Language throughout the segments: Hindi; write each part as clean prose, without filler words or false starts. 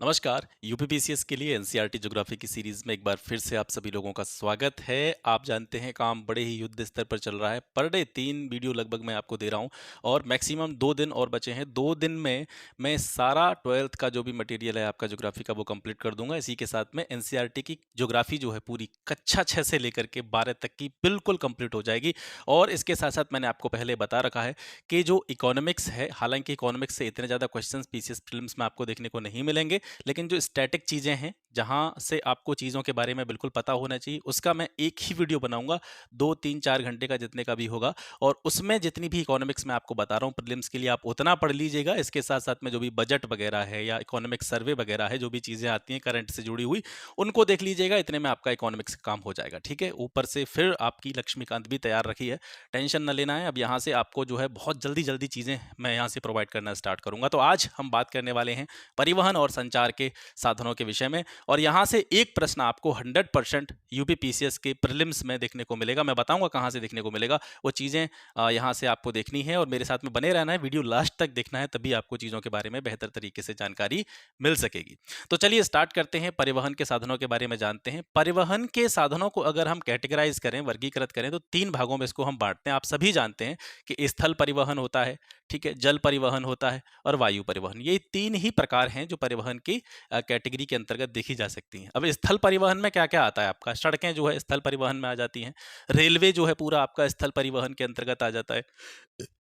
नमस्कार। यूपीपीसीएस के लिए एनसीईआरटी ज्योग्राफी की सीरीज में एक बार फिर से आप सभी लोगों का स्वागत है। आप जानते हैं काम बड़े ही युद्ध स्तर पर चल रहा है। पर डे 3 वीडियो लगभग मैं आपको दे रहा हूं और मैक्सिमम 2 दिन और बचे हैं। 2 दिन में मैं सारा 12th का जो भी मटेरियल है आपका ज्योग्राफी का वो कंप्लीट कर दूंगा। इसी के साथ में एनसीईआरटी की ज्योग्राफी जो है पूरी कक्षा 6 से लेकर के 12 तक की बिल्कुल कंप्लीट हो जाएगी। और इसके साथ साथ मैंने आपको पहले बता रखा है कि जो इकोनॉमिक्स है, हालांकि इकोनॉमिक्स से इतने ज़्यादा क्वेश्चन पीसीएस प्रीलिम्स में आपको देखने को नहीं मिलेंगे, लेकिन जो स्टैटिक चीज़ें हैं, जहाँ से आपको चीज़ों के बारे में बिल्कुल पता होना चाहिए, उसका मैं एक ही वीडियो बनाऊँगा, 2, 3, 4 घंटे का जितने का भी होगा। और उसमें जितनी भी इकोनॉमिक्स मैं आपको बता रहा हूँ प्रीलिम्स के लिए, आप उतना पढ़ लीजिएगा। इसके साथ-साथ में जो भी बजट वगैरह है या इकोनॉमिक सर्वे वगैरह है, जो भी चीज़ें आती हैं करंट से जुड़ी हुई, उनको देख लीजिएगा। इतने में आपका इकोनॉमिक्स का काम हो जाएगा, ठीक है? ऊपर से फिर आपकी लक्ष्मीकांत भी तैयार रखी है, टेंशन ना लेना है। अब यहाँ से आपको जो है बहुत जल्दी-जल्दी चीज़ें मैं यहाँ से प्रोवाइड करना स्टार्ट करूँगा। तो आज हम बात करने वाले हैं परिवहन और संचार के साधनों के विषय में। और यहाँ से एक प्रश्न आपको 100% यूपीपीसीएस के प्रीलिम्स में देखने को मिलेगा। मैं बताऊंगा कहाँ से देखने को मिलेगा, वो चीज़ें यहाँ से आपको देखनी है और मेरे साथ में बने रहना है, वीडियो लास्ट तक देखना है, तभी आपको चीज़ों के बारे में बेहतर तरीके से जानकारी मिल सकेगी। तो चलिए स्टार्ट करते हैं, परिवहन के साधनों के बारे में जानते हैं। परिवहन के साधनों को अगर हम कैटेगराइज करें, वर्गीकृत करें, तो 3 भागों में इसको हम बांटते हैं। आप सभी जानते हैं कि स्थल परिवहन होता है, ठीक है, जल परिवहन होता है और वायु परिवहन। ये 3 ही प्रकार हैं जो परिवहन की कैटेगरी के अंतर्गत देखी जा सकती हैं। अब स्थल परिवहन में क्या-क्या आता है आपका? सड़कें जो है स्थल परिवहन में आ जाती हैं। रेलवे जो है पूरा आपका स्थल परिवहन के अंतर्गत आ जाता है।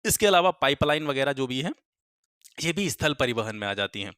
इसके अलावा पाइपलाइन वगैरह जो भी है, ये भी स्थल परिवहन में आ जाती हैं।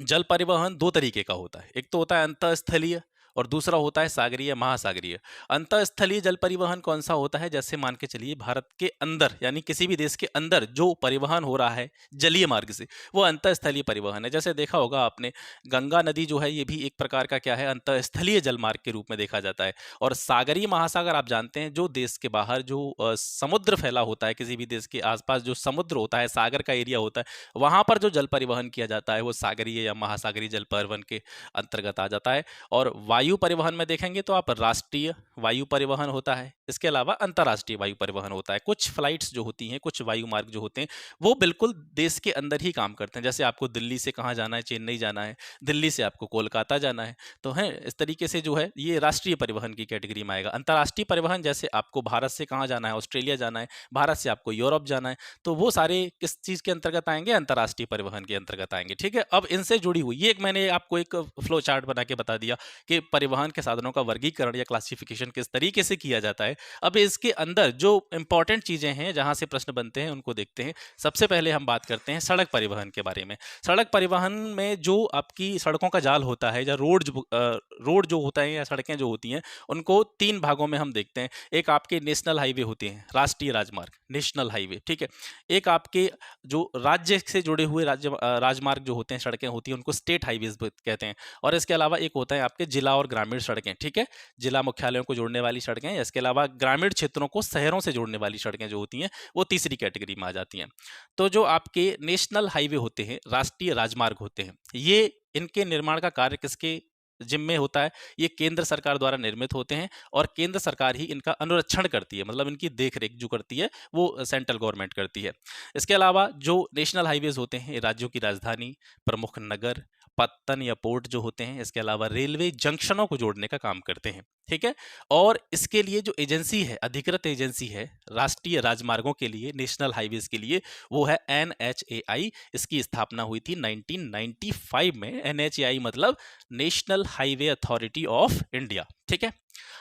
जल परिवहन 2 तरीके का होता है। एक तो होता है अंतःस्थलीय और दूसरा होता है सागरीय, महासागरीय। अंतःस्थलीय जल परिवहन कौन-सा होता है? जैसे मान के चलिए भारत के अंदर, यानी किसी भी देश के अंदर जो परिवहन हो रहा है जलीय मार्ग से, वो अंतःस्थलीय परिवहन है। जैसे देखा होगा आपने, गंगा नदी जो है ये भी एक प्रकार का क्या है? अंतःस्थलीय जल मार्ग के रूप में देखा जाता है। और सागरीय महासागर आप जानते हैं, जो देश के बाहर जो समुद्र फैला होता है, किसी भी देश के आस-पास जो समुद्र होता है, सागर का एरिया होता है, वहाँ पर जो जल परिवहन किया जाता है वो सागरीय या महासागरीय जल परिवहन के अंतर्गत आ जाता है। और वायु परिवहन में देखेंगे तो आप राष्ट्रीय वायु परिवहन होता है, इसके अलावा अंतर्राष्ट्रीय वायु परिवहन होता है। कुछ फ्लाइट्स जो होती हैं, कुछ वायु मार्ग जो होते हैं, वो बिल्कुल देश के अंदर ही काम करते हैं। जैसे आपको दिल्ली से कहाँ जाना है, चेन्नई जाना है, दिल्ली से आपको कोलकाता जाना है, तो है इस तरीके से जो है ये राष्ट्रीय परिवहन की कैटेगरी में आएगा। अंतर्राष्ट्रीय परिवहन, जैसे आपको भारत से कहाँ जाना है, ऑस्ट्रेलिया जाना है, भारत से आपको यूरोप जाना है, तो वो सारे किस चीज़ के अंतर्गत आएँगे? अंतर्राष्ट्रीय परिवहन के अंतर्गत आएँगे, ठीक है? अब इनसे जुड़ी हुई ये एक मैंने आपको एक फ्लो चार्ट बना के बता दिया कि परिवहन के साधनों का वर्गीकरण या क्लासिफिकेशन किस तरीके से किया जाता है। अब इसके अंदर जो इम्पोर्टेंट चीज़ें हैं, जहाँ से प्रश्न बनते हैं, उनको देखते हैं। सबसे पहले हम बात करते हैं सड़क परिवहन के बारे में। सड़क परिवहन में जो आपकी सड़कों का जाल होता है या रोड जो होता है या सड़कें जो होती हैं, उनको 3 भागों में हम देखते हैं। एक आपके नेशनल हाईवे होते हैं, राष्ट्रीय राजमार्ग, नेशनल हाईवे, ठीक है? एक आपके जो राज्य से जुड़े हुए राजमार्ग जो होते हैं, सड़कें होती हैं, उनको स्टेट हाईवेज कहते हैं। और इसके अलावा एक होता है आपके जिला और ग्रामीण सड़कें, ठीक है? जिला मुख्यालयों को जोड़ने वाली सड़कें, इसके अलावा ग्रामीण क्षेत्रों को शहरों से जोड़ने वाली सड़कें जो होती हैं, वो तीसरी कैटेगरी में आ जाती हैं। तो जो आपके नेशनल हाईवे होते हैं, राष्ट्रीय राजमार्ग होते हैं, ये इनके निर्माण का कार्य किसके जिम्मे होता है? ये केंद्र सरकार द्वारा निर्मित होते हैं और केंद्र सरकार ही इनका अनुरक्षण करती है, मतलब इनकी देख-रेख जो करती है, वो सेंट्रल गवर्नमेंट करती है। इसके अलावा जो नेशनल हाईवेज़ होते हैं, राज्यों की राजधानी, प्रमुख नगर, पत्तन या पोर्ट जो होते हैं, इसके अलावा रेलवे जंक्शनों को जोड़ने का काम करते हैं, ठीक है? और इसके लिए जो एजेंसी है, अधिकृत एजेंसी है, राष्ट्रीय राजमार्गों के लिए, नेशनल हाईवेज़ के लिए, वो है एनएचएआई। इसकी स्थापना हुई थी 1995 में। एनएचएआई मतलब national highway authority of India, ठीक है?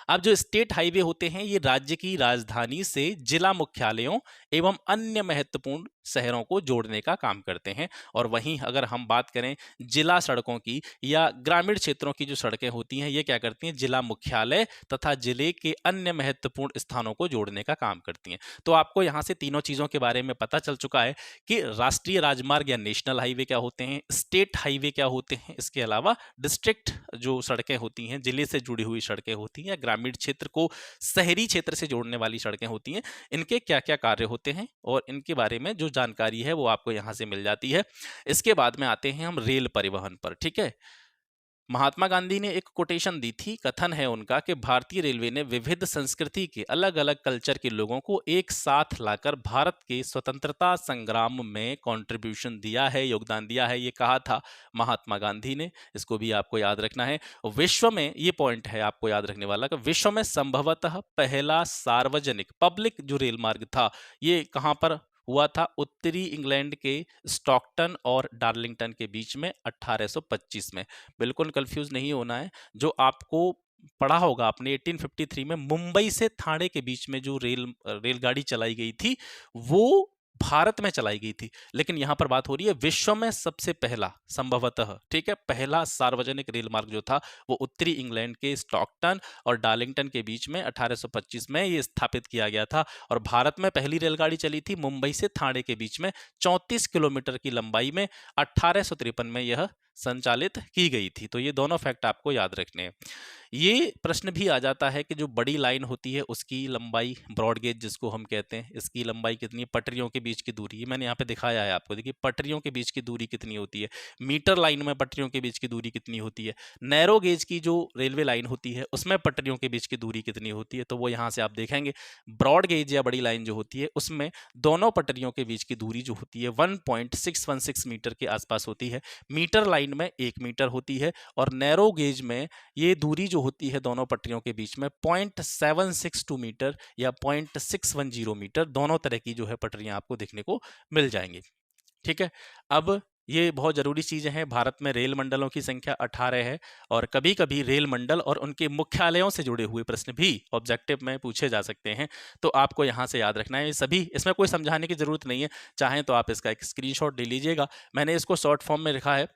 अब जो स्टेट हाईवे होते हैं, ये राज्य की राजधानी से जिला मुख्यालयों एवं अन्य महत्वपूर्ण शहरों को जोड़ने का काम करते हैं। और वहीं अगर हम बात करें जिला सड़कों की या ग्रामीण क्षेत्रों की जो सड़कें होती हैं, ये क्या करती हैं? जिला मुख्यालय तथा जिले के अन्य महत्वपूर्ण स्थानों को जोड़ने का काम करती हैं। तो आपको यहाँ से तीनों चीज़ों के बारे में पता चल चुका है कि राष्ट्रीय राजमार्ग या नेशनल हाईवे क्या होते हैं, स्टेट हाईवे क्या होते हैं, इसके अलावा डिस्ट्रिक्ट जो सड़कें होती हैं, जिले से जुड़ी हुई सड़कें होती हैं, या ग्रामीण क्षेत्र को शहरी क्षेत्र से जोड़ने वाली सड़कें होती हैं, इनके क्या-क्या कार्य होते हैं और इनके बारे में जो जानकारी है वो आपको यहाँ से मिल जाती है। इसके बाद में आते हैं हम रेल परिवहन पर, ठीक है? महात्मा गांधी ने एक कोटेशन दी थी, कथन है उनका कि भारतीय रेलवे ने विविध संस्कृति के अलग अलग कल्चर के लोगों को एक साथ लाकर भारत के स्वतंत्रता संग्राम में कंट्रीब्यूशन दिया है, योगदान दिया है। ये कहा था महात्मा गांधी ने, इसको भी आपको याद रखना है। विश्व में, ये पॉइंट है आपको याद रखने वाला, कि विश्व में संभवतः पहला सार्वजनिक पब्लिक जो रेल मार्ग था, ये कहां पर हुआ था? उत्तरी इंग्लैंड के स्टॉकटन और डार्लिंगटन के बीच में 1825 में। बिल्कुल कंफ्यूज नहीं होना है। जो आपको पढ़ा होगा आपने 1853 में मुंबई से ठाणे के बीच में जो रेलगाड़ी चलाई गई थी, वो भारत में चलाई गई थी। लेकिन यहां पर बात हो रही है विश्व में सबसे पहला, संभवतः, ठीक है, पहला सार्वजनिक रेल मार्ग जो था वो उत्तरी इंग्लैंड के स्टॉकटन और डार्लिंगटन के बीच में 1825 में ये स्थापित किया गया था। और भारत में पहली रेलगाड़ी चली थी मुंबई से ठाणे के बीच में 34 किलोमीटर की लंबाई में 1853 में यह संचालित की गई थी। तो ये दोनों फैक्ट आपको याद रखने हैं। ये प्रश्न भी आ जाता है कि जो बड़ी लाइन होती है उसकी लंबाई, ब्रॉड गेज जिसको हम कहते हैं, इसकी लंबाई कितनी है? पटरियों के बीच की दूरी, ये मैंने यहाँ पे दिखाया है आपको। देखिए पटरियों के बीच की दूरी कितनी होती है, मीटर लाइन में पटरियों के बीच की दूरी कितनी होती है, नैरो गेज की जो रेलवे लाइन होती है उसमें पटरियों के बीच की दूरी कितनी होती है, तो वो यहाँ से आप देखेंगे। ब्रॉड गेज या बड़ी लाइन जो होती है उसमें दोनों पटरियों के बीच की दूरी जो होती है 1.616 मीटर के आसपास होती है। मीटर लाइन में 1 मीटर होती है और नैरो गेज में ये दूरी जो होती है दोनों पटरियों के बीच में 0.762 मीटर या 0.610 मीटर, दोनों तरह की जो है पटरियां आपको देखने को मिल जाएंगी। ठीक है, अब ये बहुत जरूरी चीजें हैं। भारत में रेल मंडलों की संख्या 18 है और कभी कभी रेल मंडल और उनके मुख्यालयों से जुड़े हुए प्रश्न भी ऑब्जेक्टिव में पूछे जा सकते हैं, तो आपको यहाँ से याद रखना है। ये सभी, इसमें कोई समझाने की जरूरत नहीं है, चाहें तो आप इसका एक स्क्रीनशॉट ले लीजिएगा। मैंने इसको शॉर्ट फॉर्म में लिखा है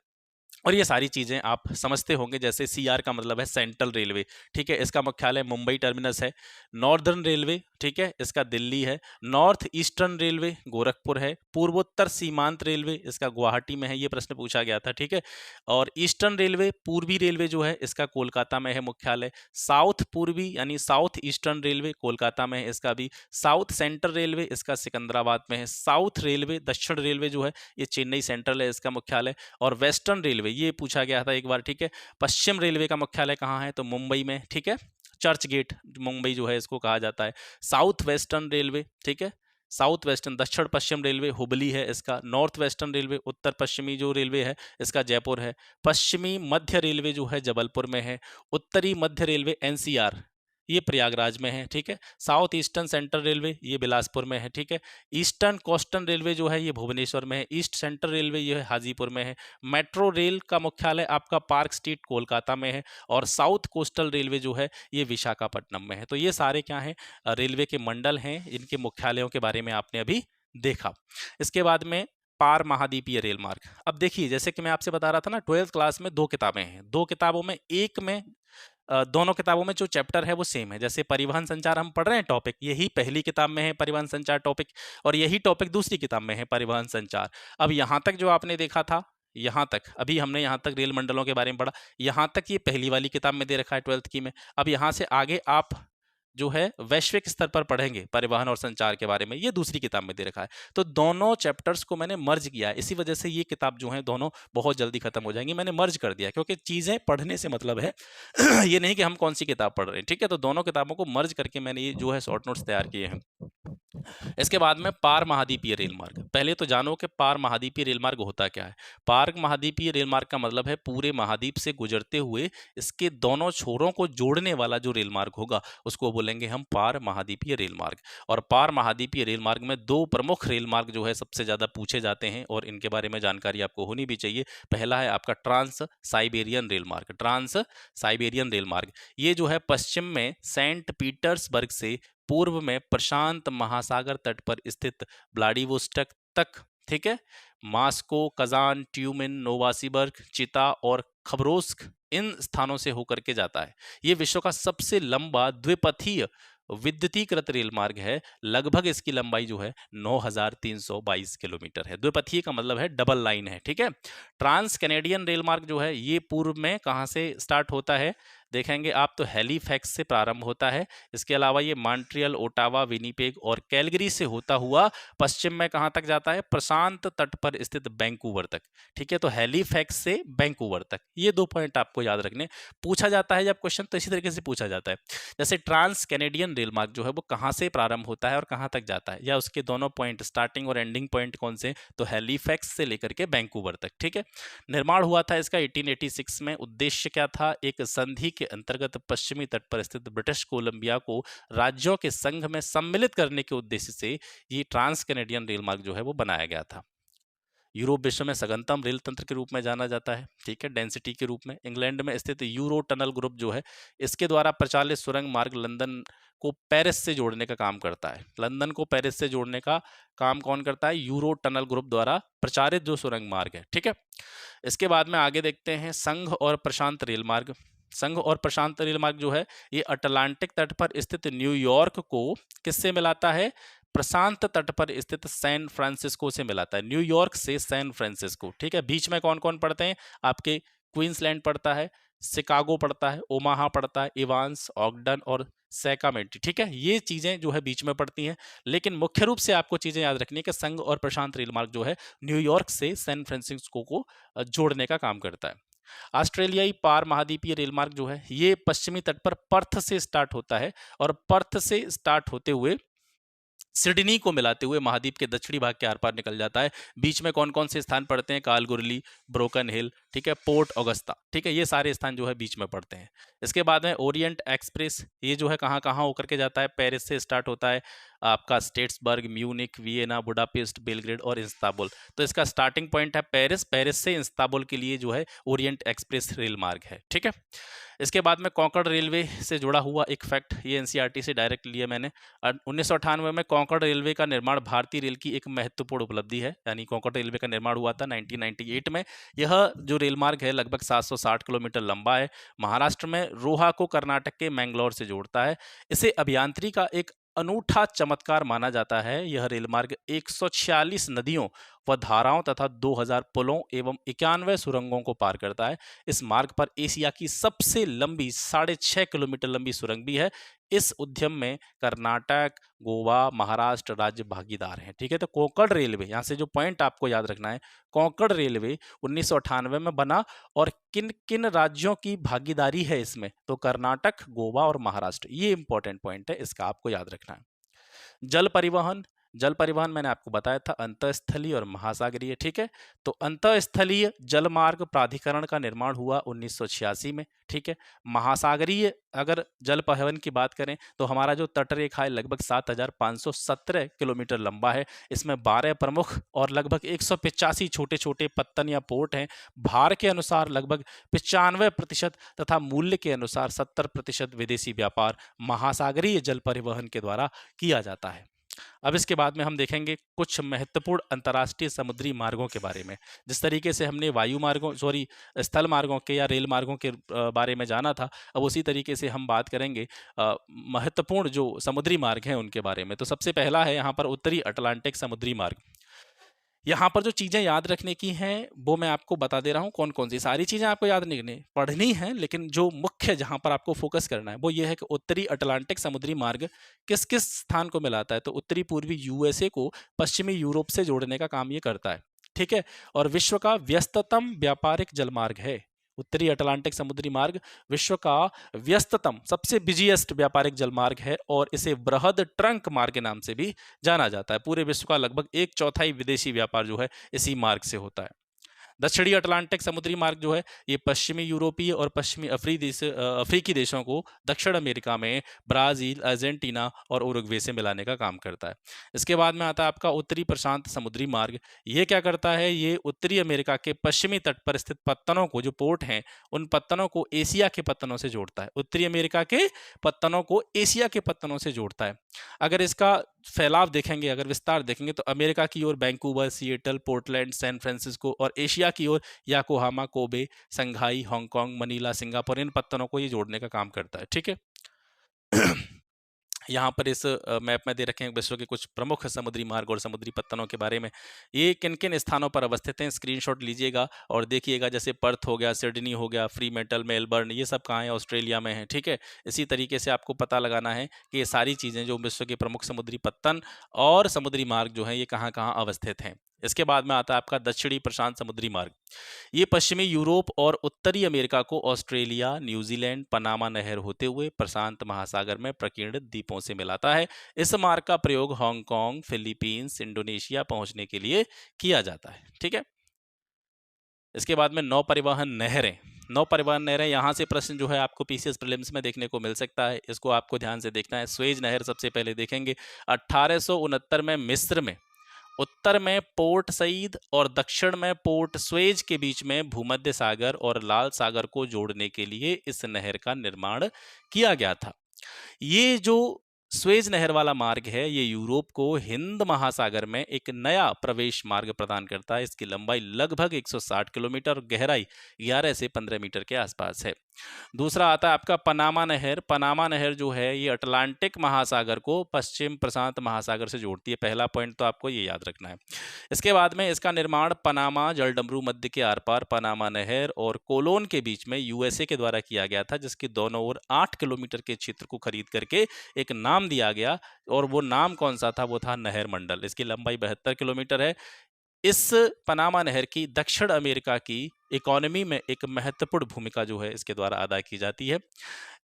और ये सारी चीजें आप समझते होंगे। जैसे सीआर का मतलब है सेंट्रल रेलवे, ठीक है, इसका मुख्यालय मुंबई टर्मिनस है। नॉर्दर्न रेलवे, ठीक है, इसका दिल्ली है। नॉर्थ ईस्टर्न रेलवे गोरखपुर है। पूर्वोत्तर सीमांत रेलवे इसका गुवाहाटी में है, ये प्रश्न पूछा गया था, ठीक है। और ईस्टर्न रेलवे, पूर्वी रेलवे जो है इसका कोलकाता में है मुख्यालय। साउथ पूर्वी यानी साउथ ईस्टर्न रेलवे कोलकाता में है इसका भी। साउथ सेंट्रल रेलवे इसका सिकंदराबाद में है। साउथ रेलवे, दक्षिण रेलवे जो है ये चेन्नई सेंट्रल है इसका मुख्यालय। और वेस्टर्न रेलवे, ये पूछा गया था एक बार, ठीक है। पश्चिम रेलवे का मुख्यालय कहाँ है? तो मुंबई में, ठीक है, चर्च गेट मुंबई जो है इसको कहा जाता है। साउथ वेस्टर्न रेलवे, ठीक है, साउथ वेस्टर्न, दक्षिण पश्चिम रेलवे हुबली है इसका। नॉर्थ वेस्टर्न रेलवे, उत्तर पश्चिमी जो रेलवे है इसका जयपुर है। पश्चिमी मध्य रेलवे जो है जबलपुर में है। उत्तरी मध्य रेलवे एनसीआर, ये प्रयागराज में है, ठीक है। साउथ ईस्टर्न सेंट्रल रेलवे ये बिलासपुर में है, ठीक है। ईस्टर्न कोस्टर्न रेलवे जो है ये भुवनेश्वर में है। ईस्ट सेंट्रल रेलवे ये हाजीपुर में है। मेट्रो रेल का मुख्यालय आपका पार्क स्ट्रीट कोलकाता में है। और साउथ कोस्टल रेलवे जो है ये विशाखापट्टनम में है। तो ये सारे क्या हैं? रेलवे के मंडल हैं, इनके मुख्यालयों के बारे में आपने अभी देखा। इसके बाद में पार महाद्वीपीय रेल मार्ग। अब देखिए, जैसे कि मैं आपसे बता रहा था ना, 12th क्लास में 2 किताबें हैं। 2 किताबों में, एक में दोनों किताबों में जो चैप्टर है वो सेम है। जैसे परिवहन संचार हम पढ़ रहे हैं टॉपिक, यही पहली किताब में है परिवहन संचार टॉपिक, और यही टॉपिक दूसरी किताब में है परिवहन संचार। अब यहाँ तक जो आपने देखा था, यहाँ तक, अभी हमने यहाँ तक रेल मंडलों के बारे में पढ़ा, यहाँ तक ये पहली वाली किताब में दे रखा है 12th की में। अब यहाँ से आगे आप जो है वैश्विक स्तर पर पढ़ेंगे परिवहन और संचार के बारे में, ये दूसरी किताब में दे रखा है। तो दोनों चैप्टर्स को मैंने मर्ज किया है, इसी वजह से ये किताब जो है दोनों बहुत जल्दी खत्म हो जाएंगी। मैंने मर्ज कर दिया क्योंकि चीजें पढ़ने से मतलब है ये नहीं कि हम कौन सी किताब पढ़ रहे हैं, ठीक है। तो दोनों किताबों को मर्ज करके मैंने ये जो है शॉर्ट नोट्स तैयार किए हैं। इसके बाद में पार महाद्वीपीय रेल मार्ग। पहले तो जानो कि पार महाद्वीपीय रेल मार्ग होता क्या है। पार महाद्वीपीय रेल मार्ग का मतलब है पूरे महाद्वीप से गुजरते हुए इसके दोनों छोरों को जोड़ने वाला जो रेल मार्ग होगा उसको बोलेंगे हम पार महाद्वीपीय रेल मार्ग। और पार महाद्वीपीय रेल मार्ग में 2 प्रमुख रेल मार्ग जो है सबसे ज्यादा पूछे जाते हैं और इनके बारे में जानकारी आपको होनी भी चाहिए। पहला है आपका ट्रांस साइबेरियन रेल मार्ग। ट्रांस साइबेरियन रेल मार्ग ये जो है पश्चिम में सेंट पीटर्सबर्ग से पूर्व में प्रशांत महासागर तट पर स्थित व्लादिवोस्टोक तक, ठीक है, मास्को, कजान, ट्यूमेन, नोवासिबर्ग, चिता और खबरोस्क, इन स्थानों से होकर के जाता है। ये विश्व का सबसे लंबा द्विपथीय विद्युतीकृत रेल मार्ग है। लगभग इसकी लंबाई जो है 9322 किलोमीटर है। द्विपथीय का मतलब है डबल लाइन है, ठीक है। ट्रांस कैनेडियन रेल मार्ग जो है ये पूर्व में कहां से स्टार्ट होता है? देखेंगे आप तो हैलीफैक्स से प्रारंभ होता है। इसके अलावा ये मॉन्ट्रियल, ओटावा, विनीपेग और कैलगरी से होता हुआ पश्चिम में कहाँ तक जाता है, प्रशांत तट पर स्थित वैंकूवर तक। ठीक है, तो हैलीफैक्स से वैंकूवर तक, ये 2 पॉइंट आपको याद रखने। पूछा जाता है जब क्वेश्चन तो इसी तरीके से पूछा जाता है, जैसे ट्रांस कैनेडियन रेल मार्ग जो है वो कहाँ से प्रारंभ होता है और कहाँ तक जाता है, या उसके दोनों पॉइंट स्टार्टिंग और एंडिंग पॉइंट कौन से, तो हैलीफैक्स से लेकर के वैंकूवर तक। ठीक है, निर्माण हुआ था इसका 1886 में। उद्देश्य क्या था, एक संधि के अंतर्गत पश्चिमी तट पर स्थित ब्रिटिश कोलंबिया को राज्यों के संघ में सम्मिलित करने के उद्देश्य से ये ट्रांस कैनेडियन रेल मार्ग जो है वो बनाया गया था। यूरोप विश्व में सघनतम रेल तंत्र के रूप में जाना जाता है। ठीक है, डेंसिटी के रूप में। इंग्लैंड में स्थित यूरो टनल ग्रुप जो है, इसके द्वारा प्रचालित सुरंग मार्ग लंदन को पेरिस से जोड़ने का काम करता है। लंदन को पेरिस से जोड़ने का काम कौन करता है, यूरो टनल ग्रुप द्वारा प्रचारित जो सुरंग मार्ग है। ठीक है, इसके बाद में आगे देखते हैं संघ और प्रशांत रेल मार्ग। संघ और प्रशांत रेल मार्ग जो है ये अटलांटिक तट पर स्थित न्यूयॉर्क को किससे मिलाता है, प्रशांत तट पर स्थित सैन फ्रांसिस्को से मिलाता है। न्यूयॉर्क से सैन फ्रांसिस्को। ठीक है, बीच में कौन कौन पड़ते हैं आपके, क्वींसलैंड पड़ता है, शिकागो पड़ता है, ओमाहा पड़ता है, इवांस, ऑगडन और सैकामेंटी। ठीक है, ये चीजें जो है बीच में पड़ती हैं, लेकिन मुख्य रूप से आपको चीजें याद रखनी है कि संघ और प्रशांत रेल मार्ग जो है न्यूयॉर्क से सैन फ्रांसिस्को को जोड़ने का काम करता है। ऑस्ट्रेलियाई पार महाद्वीपीय रेल मार्ग जो है ये पश्चिमी तट पर पर्थ से स्टार्ट होता है और पर्थ से स्टार्ट होते हुए सिडनी को मिलाते हुए महाद्वीप के दक्षिणी भाग के आर पार निकल जाता है। बीच में कौन कौन से स्थान पड़ते हैं, कालगुरली, ब्रोकन हिल, ठीक है, पोर्ट ऑगस्टा। ठीक है, ये सारे स्थान जो है बीच में पड़ते हैं। इसके बाद में ओरिएंट एक्सप्रेस, ये जो है कहाँ कहाँ होकर के जाता है, पेरिस से स्टार्ट होता है आपका स्टेट्सबर्ग, म्यूनिक, वियना, बुडापेस्ट, बेलग्रेड और इस्तांबुल। तो इसका स्टार्टिंग पॉइंट है पेरिस, पेरिस से इस्तांबुल के लिए जो है ओरिएंट एक्सप्रेस रेल मार्ग है। ठीक है, इसके बाद में कोंकण रेलवे से जुड़ा हुआ एक फैक्ट, ये एनसीईआरटी से डायरेक्ट लिया मैंने। 1998 में कोंकण रेलवे का निर्माण भारतीय रेल की एक महत्वपूर्ण उपलब्धि है, यानी कोंकण रेलवे का निर्माण हुआ था 1998 में। यह जो रेल मार्ग है लगभग 760 किलोमीटर लंबा है। महाराष्ट्र में रोहा को कर्नाटक के मैंगलोर से जोड़ता है। इसे अभियांत्रिकी का एक अनूठा चमत्कार माना जाता है। यह रेल मार्ग 146 नदियों व धाराओं तथा 2000 पुलों एवं 91 सुरंगों को पार करता है। इस मार्ग पर एशिया की सबसे लंबी 6.5 किलोमीटर लंबी सुरंग भी है। इस उद्यम में कर्नाटक, गोवा, महाराष्ट्र राज्य भागीदार हैं। ठीक है, तो कोंकण रेलवे, यहाँ से जो पॉइंट आपको याद रखना है, कोंकण रेलवे 1998 में बना और किन किन राज्यों की भागीदारी है इसमें, तो कर्नाटक, गोवा और महाराष्ट्र। ये इंपॉर्टेंट पॉइंट है, इसका आपको याद रखना है। जल परिवहन, जल परिवहन मैंने आपको बताया था अंतःस्थलीय और महासागरीय। ठीक है, तो अंतःस्थलीय जल मार्ग प्राधिकरण का निर्माण हुआ 1986 में। ठीक है, महासागरीय अगर जल परिवहन की बात करें तो हमारा जो तटरेखा है लगभग 7517 किलोमीटर लंबा है। इसमें 12 प्रमुख और लगभग 185 छोटे छोटे पत्तन या पोर्ट हैं। भार के अनुसार लगभग 95% तथा मूल्य के अनुसार 70% विदेशी व्यापार महासागरीय जल परिवहन के द्वारा किया जाता है। अब इसके बाद में हम देखेंगे कुछ महत्वपूर्ण अंतर्राष्ट्रीय समुद्री मार्गों के बारे में। जिस तरीके से हमने वायु मार्गों स्थल मार्गों के या रेल मार्गों के बारे में जाना था, अब उसी तरीके से हम बात करेंगे महत्वपूर्ण जो समुद्री मार्ग हैं उनके बारे में। तो सबसे पहला है यहाँ पर उत्तरी अटलांटिक समुद्री मार्ग। यहाँ पर जो चीज़ें याद रखने की हैं वो मैं आपको बता दे रहा हूँ कौन कौन सी। सारी चीज़ें आपको याद नहीं पढ़नी है, लेकिन जो मुख्य जहाँ पर आपको फोकस करना है वो ये है कि उत्तरी अटलांटिक समुद्री मार्ग किस किस स्थान को मिलाता है, तो उत्तरी पूर्वी यूएसए को पश्चिमी यूरोप से जोड़ने का काम ये करता है। ठीक है, और विश्व का व्यस्ततम व्यापारिक जलमार्ग है। उत्तरी अटलांटिक समुद्री मार्ग विश्व का व्यस्ततम सबसे बिजिएस्ट व्यापारिक जलमार्ग है और इसे बृहद ट्रंक मार्ग के नाम से भी जाना जाता है। पूरे विश्व का लगभग 1/4 विदेशी व्यापार जो है इसी मार्ग से होता है। दक्षिणी अटलांटिक समुद्री मार्ग जो है ये पश्चिमी यूरोपीय और पश्चिमी अफ्रीकी देशों को दक्षिण अमेरिका में ब्राजील, अर्जेंटीना और उरुग्वे से मिलाने का काम करता है। इसके बाद में आता है आपका उत्तरी प्रशांत समुद्री मार्ग। ये क्या करता है, ये उत्तरी अमेरिका के पश्चिमी तट पर स्थित पत्तनों को, जो पोर्ट हैं, उन पत्तनों को एशिया के पत्तनों से जोड़ता है। उत्तरी अमेरिका के पत्तनों को एशिया के पत्तनों से जोड़ता है। अगर इसका फैलाव देखेंगे, अगर विस्तार देखेंगे, तो अमेरिका की ओर Vancouver, Seattle, Portland, San Francisco और एशिया की ओर Yokohama, Kobe, Shanghai, Hong Kong, Manila, Singapore, इन पत्तनों को ये जोड़ने का काम करता है। ठीक है यहाँ पर इस मैप में दे रखे हैं विश्व के कुछ प्रमुख समुद्री मार्ग और समुद्री पत्तनों के बारे में। ये किन-किन स्थानों पर अवस्थित हैं, स्क्रीनशॉट लीजिएगा और देखिएगा। जैसे पर्थ हो गया, सिडनी हो गया, फ्रीमेंटल, मेलबर्न, ये सब कहाँ है? ऑस्ट्रेलिया में है, ठीक है? इसी तरीके से आपको पता लगाना है कि ये सारी चीज़ें जो विश्व के प्रमुख समुद्री पत्तन और समुद्री मार्ग जो हैं, ये कहाँ-कहाँ अवस्थित हैं। इसके बाद में आता है आपका दक्षिणी प्रशांत समुद्री मार्ग। ये पश्चिमी यूरोप और उत्तरी अमेरिका को ऑस्ट्रेलिया, न्यूजीलैंड, पनामा नहर होते हुए प्रशांत महासागर में प्रकीर्णित द्वीपों से मिलाता है। इस मार्ग का प्रयोग हांगकांग, फिलीपींस, इंडोनेशिया पहुंचने के लिए किया जाता है, ठीक है? इसके बाद में नौ परिवहन नहरें। नौ परिवहन नहरें, यहाँ से प्रश्न जो है आपको पीसीएस प्रीलिम्स में देखने को मिल सकता है। इसको आपको ध्यान से देखना है। स्वेज नहर सबसे पहले देखेंगे। 1869 में मिस्र में उत्तर में पोर्ट सईद और दक्षिण में पोर्ट स्वेज के बीच में भूमध्य सागर और लाल सागर को जोड़ने के लिए इस नहर का निर्माण किया गया था। ये जो स्वेज नहर वाला मार्ग है, ये यूरोप को हिंद महासागर में एक नया प्रवेश मार्ग प्रदान करता है। इसकी लंबाई लगभग 160 किलोमीटर और गहराई 11 से 15 मीटर के आसपास है। दूसरा आता है आपका पनामा नहर। पनामा नहर जो है ये अटलांटिक महासागर को पश्चिम प्रशांत महासागर से जोड़ती है। पहला पॉइंट तो आपको ये याद रखना है। इसके बाद में इसका निर्माण पनामा जलडमरू मध्य के आर पार पनामा नहर और कोलोन के बीच में यूएसए के द्वारा किया गया था, जिसके दोनों ओर 8 किलोमीटर के क्षेत्र को खरीद करके एक नाम दिया गया। और वो नाम कौन सा था? वो था नहर मंडल। इसकी लंबाई 72 किलोमीटर है। इस पनामा नहर की दक्षिण अमेरिका की इकोनॉमी में एक महत्वपूर्ण भूमिका जो है इसके द्वारा अदा की जाती है।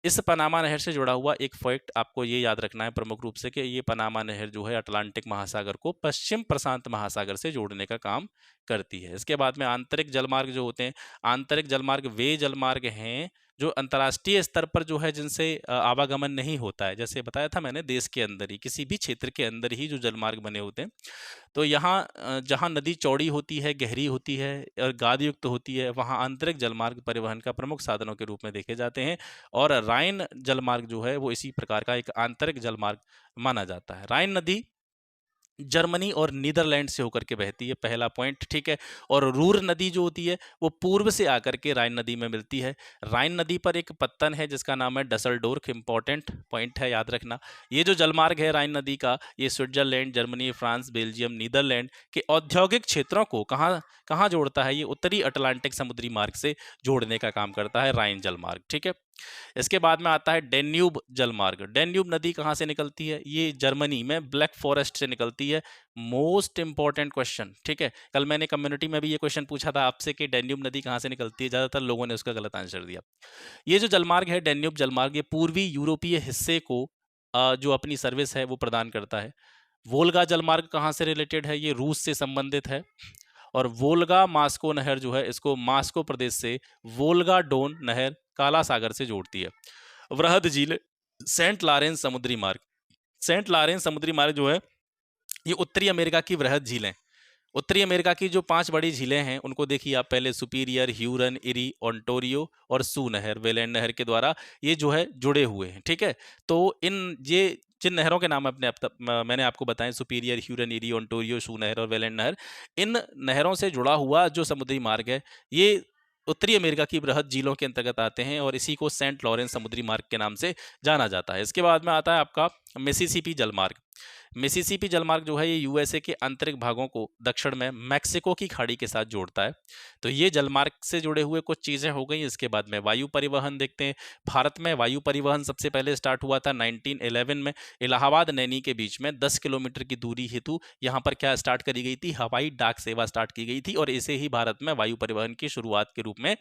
इस पनामा नहर से जुड़ा हुआ एक फैक्ट आपको ये याद रखना है प्रमुख रूप से कि ये पनामा नहर जो है अटलांटिक महासागर को पश्चिम प्रशांत महासागर से जोड़ने का काम करती है। इसके बाद में आंतरिक जलमार्ग जो होते हैं, आंतरिक जलमार्ग वे जलमार्ग हैं जो अंतर्राष्ट्रीय स्तर पर जो है जिनसे आवागमन नहीं होता है। जैसे बताया था मैंने, देश के अंदर ही, किसी भी क्षेत्र के अंदर ही जो जलमार्ग बने होते हैं। तो यहाँ जहाँ नदी चौड़ी होती है, गहरी होती है और गाद युक्त होती है, वहाँ आंतरिक जलमार्ग परिवहन का प्रमुख साधनों के रूप में देखे जाते हैं। और राइन जलमार्ग जो है वो इसी प्रकार का एक आंतरिक जलमार्ग माना जाता है। राइन नदी जर्मनी और नीदरलैंड से होकर के बहती है, पहला पॉइंट, ठीक है। और रूर नदी जो होती है वो पूर्व से आकर के राइन नदी में मिलती है। राइन नदी पर एक पत्तन है जिसका नाम है डसलडोर्फ, इंपॉर्टेंट पॉइंट है, याद रखना। ये जो जलमार्ग है राइन नदी का, ये Switzerland, Germany, France, Belgium, Netherland के औद्योगिक क्षेत्रों को कहाँ कहाँ जोड़ता है? ये उत्तरी अटलांटिक समुद्री मार्ग से जोड़ने का काम करता है राइन जलमार्ग, ठीक है। इसके बाद में आता है डेन्यूब जलमार्ग। डेन्यूब नदी कहाँ से निकलती है? ये जर्मनी में ब्लैक फॉरेस्ट से निकलती है। मोस्ट इंपॉर्टेंट क्वेश्चन, ठीक है। कल मैंने कम्युनिटी में भी ये क्वेश्चन पूछा था आपसे कि डेन्यूब नदी कहाँ से निकलती है, ज्यादातर लोगों ने उसका गलत आंसर दिया। ये जो जलमार्ग है डेन्यूब जलमार्ग, ये पूर्वी यूरोपीय हिस्से को जो अपनी सर्विस है वो प्रदान करता है। वोल्गा जलमार्ग कहाँ से रिलेटेड है? ये रूस से संबंधित है। और वोल्गा मास्को नहर जो है इसको मास्को प्रदेश से वोल्गा डोन नहर काला सागर से जोड़ती है। वृहद झील सेंट लॉरेंस समुद्री मार्ग। सेंट लॉरेंस समुद्री मार्ग जो है ये उत्तरी अमेरिका की वृहद झीलें, उत्तरी अमेरिका की जो 5 बड़ी झीलें हैं उनको देखिए आप पहले, सुपीरियर, ह्यूरन, इरी, ओंटारियो और सू नहर, वेलेंड नहर के द्वारा ये जो है जुड़े हुए हैं, ठीक है। तो इन ये जिन नहरों के नाम अपने अब तक मैंने आपको बताएं, सुपीरियर, ह्यूरन, इरी, ओंटारियो, सू नहर और वेलेंड नहर, इन नहरों से जुड़ा हुआ जो समुद्री मार्ग है ये उत्तरी अमेरिका की बृहद झीलों के अंतर्गत आते हैं और इसी को सेंट लॉरेंस समुद्री मार्ग के नाम से जाना जाता है। इसके बाद में आता है आपका मिसिसिपी जलमार्ग। मिसिसिपी जलमार्ग जो है ये यूएसए के आंतरिक भागों को दक्षिण में मैक्सिको की खाड़ी के साथ जोड़ता है। तो ये जलमार्ग से जुड़े हुए कुछ चीजें हो गई। इसके बाद में वायु परिवहन देखते हैं। भारत में वायु परिवहन सबसे पहले स्टार्ट हुआ था 1911 में। इलाहाबाद नैनी के बीच में 10 किलोमीटर की दूरी हेतु यहाँ पर क्या स्टार्ट करी गई थी? हवाई डाक सेवा स्टार्ट की गई थी और इसे ही भारत में वायु परिवहन की शुरुआत के रूप में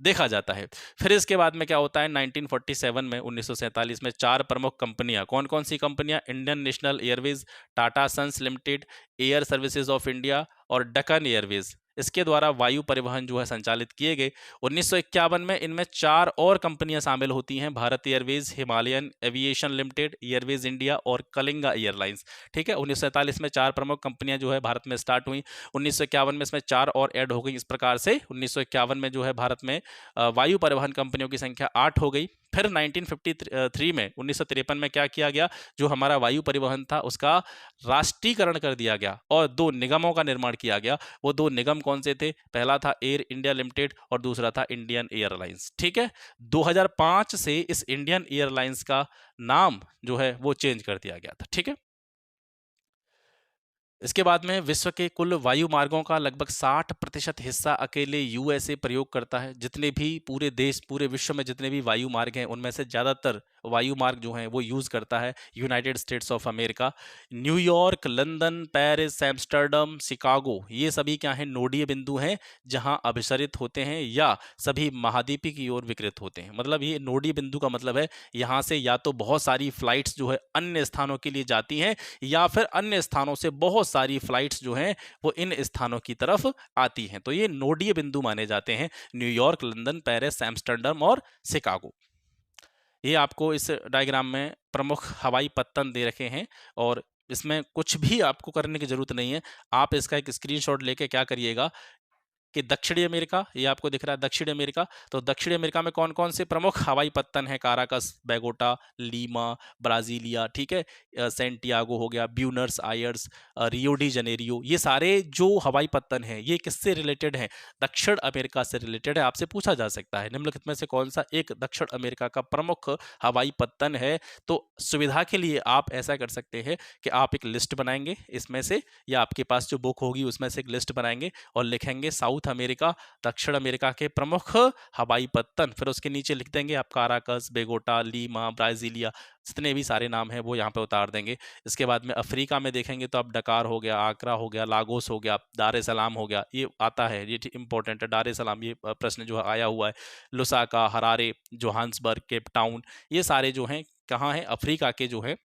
देखा जाता है। फिर इसके बाद में क्या होता है? 1947 में 1947 में 4 प्रमुख कंपनियां, कौन कौन सी कंपनियां? Indian National Airways, Tata Sons Limited, Air Services of India और डेक्कन एयरवेज, इसके द्वारा वायु परिवहन जो है संचालित किए गए। 1951 में इनमें 4 और कंपनियां शामिल होती हैं, Bharat Airways, Himalayan aviation limited, Airways India और कलिंगा एयरलाइंस, ठीक है। 1947 में 4 प्रमुख कंपनियां जो है भारत में स्टार्ट हुई। 1951 में इसमें 4 और ऐड हो गई। इस प्रकार से 1951 में जो है भारत में वायु परिवहन कंपनियों की संख्या 8 हो गई। फिर 1953 में 1953 में क्या किया गया, जो हमारा वायु परिवहन था उसका राष्ट्रीयकरण कर दिया गया और दो निगमों का निर्माण किया गया। वो दो निगम कौन से थे, पहला था एयर इंडिया लिमिटेड और दूसरा था इंडियन एयरलाइंस। ठीक है, 2005 से इस इंडियन एयरलाइंस का नाम जो है वो चेंज कर दिया गया था। ठीक है, इसके बाद में विश्व के कुल वायु मार्गों का लगभग 60% हिस्सा अकेले यूएसए प्रयोग करता है। जितने भी पूरे देश, पूरे विश्व में जितने भी वायु मार्ग हैं उनमें से ज़्यादातर वायु मार्ग जो हैं वो यूज़ करता है United states of America. New York, London, Paris, Amsterdam, Chicago, ये सभी क्या हैं, नोडीय बिंदु हैं जहां अभिसरित होते हैं या सभी महाद्वीपी की ओर विकृत होते हैं। मतलब ये नोडीय बिंदु का मतलब है यहाँ से या तो बहुत सारी फ्लाइट्स जो है अन्य स्थानों के लिए जाती हैं या फिर अन्य स्थानों से बहुत सारी फ्लाइट्स जो हैं वो इन स्थानों की तरफ आती हैं। तो ये नोडीय बिंदु माने जाते हैं, न्यूयॉर्क, लंदन, पेरिस, एम्स्टर्डम और शिकागो। ये आपको इस डायग्राम में प्रमुख हवाई पत्तन दे रखे हैं और इसमें कुछ भी आपको करने की जरूरत नहीं है। आप इसका एक स्क्रीनशॉट लेके क्या करिएगा कि दक्षिणी अमेरिका, ये आपको दिख रहा है दक्षिण अमेरिका, तो दक्षिण अमेरिका में कौन कौन से प्रमुख हवाई पत्तन है, काराकस, बेगोटा, लीमा, ब्राजीलिया, ठीक है, सेंटियागो हो गया, Buenos Aires, Rio de Janeiro, ये सारे जो हवाई पत्तन हैं ये किससे रिलेटेड हैं, दक्षिण अमेरिका से रिलेटेड है। आपसे पूछा जा सकता है निम्नलिखित में से कौन सा एक दक्षिण अमेरिका का प्रमुख हवाई पत्तन है। तो सुविधा के लिए आप ऐसा कर सकते हैं कि आप एक लिस्ट बनाएंगे इसमें से, या आपके पास जो बुक होगी उसमें से एक लिस्ट बनाएंगे और लिखेंगे साउथ अमेरिका, दक्षिण अमेरिका के प्रमुख हवाई पत्तन, फिर उसके नीचे लिख देंगे आप काराकस, बेगोटा, लीमा, ब्राजीलिया, जितने भी सारे नाम हैं वो यहाँ पे उतार देंगे। इसके बाद में अफ्रीका में देखेंगे तो अब डकार हो गया, आगरा हो गया, लागोस हो गया, दार ए सलाम हो गया, ये आता है, ये इंपॉर्टेंट है, दार ए सलाम, ये प्रश्न जो आया हुआ है, Lusaka, Harare, Johannesburg, Cape Town, ये सारे जो हैं कहाँ हैं, अफ्रीका के जो है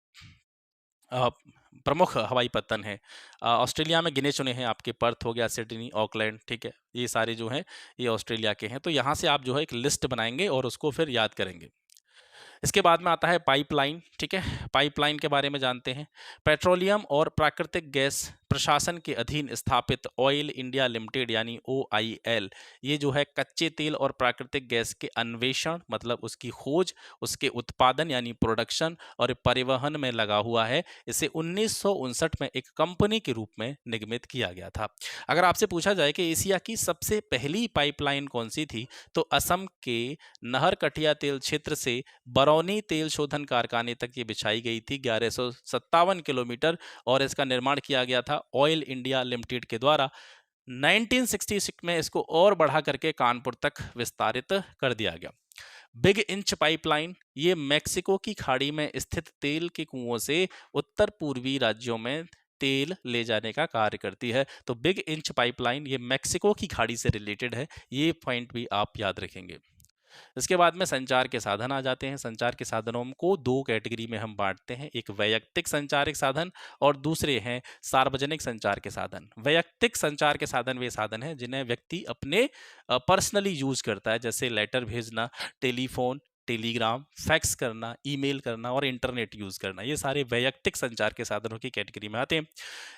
प्रमुख हवाई पत्तन है। ऑस्ट्रेलिया में गिने चुने हैं आपके, पर्थ हो गया, सिडनी, ऑकलैंड, ठीक है, ये सारे जो हैं ये ऑस्ट्रेलिया के हैं। तो यहाँ से आप जो है एक लिस्ट बनाएंगे और उसको फिर याद करेंगे। इसके बाद में आता है पाइपलाइन। ठीक है, पाइपलाइन के बारे में जानते हैं। पेट्रोलियम और प्राकृतिक गैस प्रशासन के अधीन स्थापित ऑयल इंडिया लिमिटेड यानी OIL, ये जो है कच्चे तेल और प्राकृतिक गैस के अन्वेषण मतलब उसकी खोज, उसके उत्पादन यानी प्रोडक्शन और परिवहन में लगा हुआ है। इसे 1959 में एक कंपनी के रूप में निगमित किया गया था। अगर आपसे पूछा जाए कि एशिया की सबसे पहली पाइपलाइन कौन सी थी, तो असम के नहरकटिया तेल क्षेत्र से बरौनी तेल शोधन कारखाने तक ये बिछाई गई थी, 1157 किलोमीटर, और इसका निर्माण किया गया था ऑयल इंडिया लिमिटेड के द्वारा। 1966 में इसको और बढ़ा करके कानपुर तक विस्तारित कर दिया गया। बिग इंच पाइपलाइन, ये मैक्सिको की खाड़ी में स्थित तेल के कुओं से उत्तर पूर्वी राज्यों में तेल ले जाने का कार्य करती है। तो बिग इंच पाइपलाइन ये मैक्सिको की खाड़ी से रिलेटेड है, ये पॉइंट भी आप याद रखेंगे। इसके बाद में संचार के साधन आ जाते हैं। संचार के साधनों को दो कैटेगरी में हम बांटते हैं, एक वैयक्तिक संचारिक साधन और दूसरे हैं सार्वजनिक संचार के साधन। वैयक्तिक संचार के साधन वे साधन हैं जिन्हें व्यक्ति अपने पर्सनली यूज करता है, जैसे लेटर भेजना, टेलीफोन, टेलीग्राम, फैक्स करना, ईमेल करना और इंटरनेट यूज करना, ये सारे वैयक्तिक संचार के साधनों की कैटेगरी में आते हैं।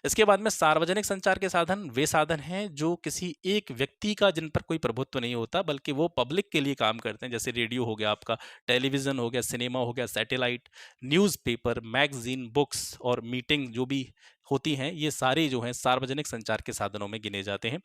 इसके बाद में सार्वजनिक संचार के साधन वे साधन हैं जो किसी एक व्यक्ति का, जिन पर कोई प्रभुत्व नहीं होता बल्कि वो पब्लिक के लिए काम करते हैं, जैसे रेडियो हो गया आपका, टेलीविजन हो गया, सिनेमा हो गया, सैटेलाइट, न्यूज़पेपर, मैगजीन, बुक्स और मीटिंग जो भी होती हैं, ये सारे जो हैं सार्वजनिक संचार के साधनों में गिने जाते हैं।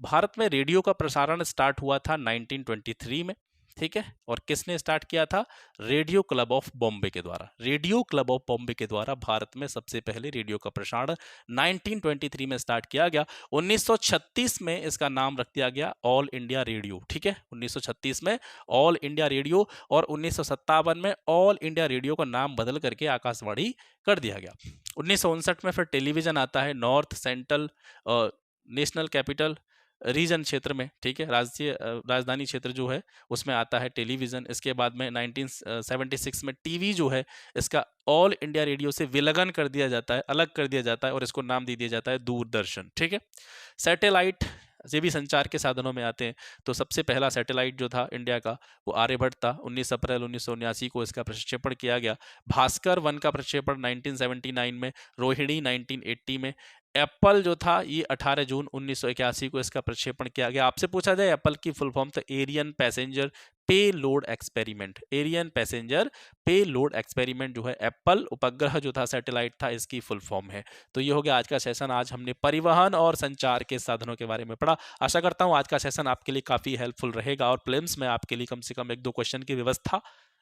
भारत में रेडियो का प्रसारण स्टार्ट हुआ था 1923 में, ठीक है, और किसने स्टार्ट किया था, रेडियो क्लब ऑफ बॉम्बे के द्वारा। रेडियो क्लब ऑफ बॉम्बे के द्वारा भारत में सबसे पहले रेडियो का प्रसारण 1923 में स्टार्ट किया गया। 1936 में इसका नाम रख दिया गया ऑल इंडिया रेडियो, ठीक है, 1936 में ऑल इंडिया रेडियो, और 1957 में ऑल इंडिया रेडियो का नाम बदल करके आकाशवाणी कर दिया गया। 1959 में फिर टेलीविजन आता है, north central national capital region क्षेत्र में, ठीक है, राजधानी क्षेत्र जो है उसमें आता है टेलीविजन। इसके बाद में 1976 में टीवी जो है इसका ऑल इंडिया रेडियो से विलगन कर दिया जाता है, अलग कर दिया जाता है और इसको नाम दे दिया जाता है दूरदर्शन, ठीक है। सैटेलाइट ये भी संचार के साधनों में आते हैं। तो सबसे पहला सैटेलाइट जो था इंडिया का वो आर्यभट्ट था। 19 अप्रैल 1979 को इसका प्रक्षेपण किया गया। भास्कर 1 का प्रक्षेपण 1979 में, रोहिणी 1980 में, एप्पल जो था ये 18 जून 1981 को इसका प्रक्षेपण किया गया। आपसे पूछा जाए एप्पल की फुल फॉर्म, तो एरियन पैसेंजर पे लोड एक्सपेरिमेंट, एरियन पैसेंजर पे लोड एक्सपेरिमेंट जो है एप्पल उपग्रह जो था, सैटेलाइट था, इसकी फुल फॉर्म है। तो ये हो गया आज का सेशन। आज हमने परिवहन और संचार के साधनों के बारे में पढ़ा। आशा करता हूँ आज का सेशन आपके लिए काफी हेल्पफुल रहेगा और प्रीलिम्स में आपके लिए कम से कम 1-2 क्वेश्चन की व्यवस्था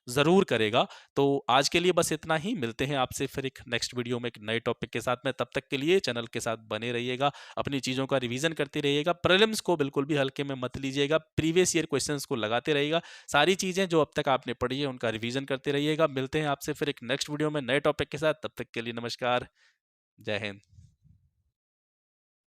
जरूर करेगा। तो आज के लिए बस इतना ही। मिलते हैं आपसे फिर एक नेक्स्ट वीडियो में एक नए टॉपिक के साथ में। तब तक के लिए चैनल के साथ बने रहिएगा, अपनी चीज़ों का रिवीजन करते रहिएगा, प्रीलिम्स को बिल्कुल भी हल्के में मत लीजिएगा, प्रीवियस ईयर क्वेश्चंस को लगाते रहिएगा, सारी चीज़ें जो अब तक आपने पढ़ी है उनका रिवीजन करते रहिएगा। मिलते हैं आपसे फिर एक नेक्स्ट वीडियो में नए टॉपिक के साथ। तब तक के लिए नमस्कार, जय हिंद।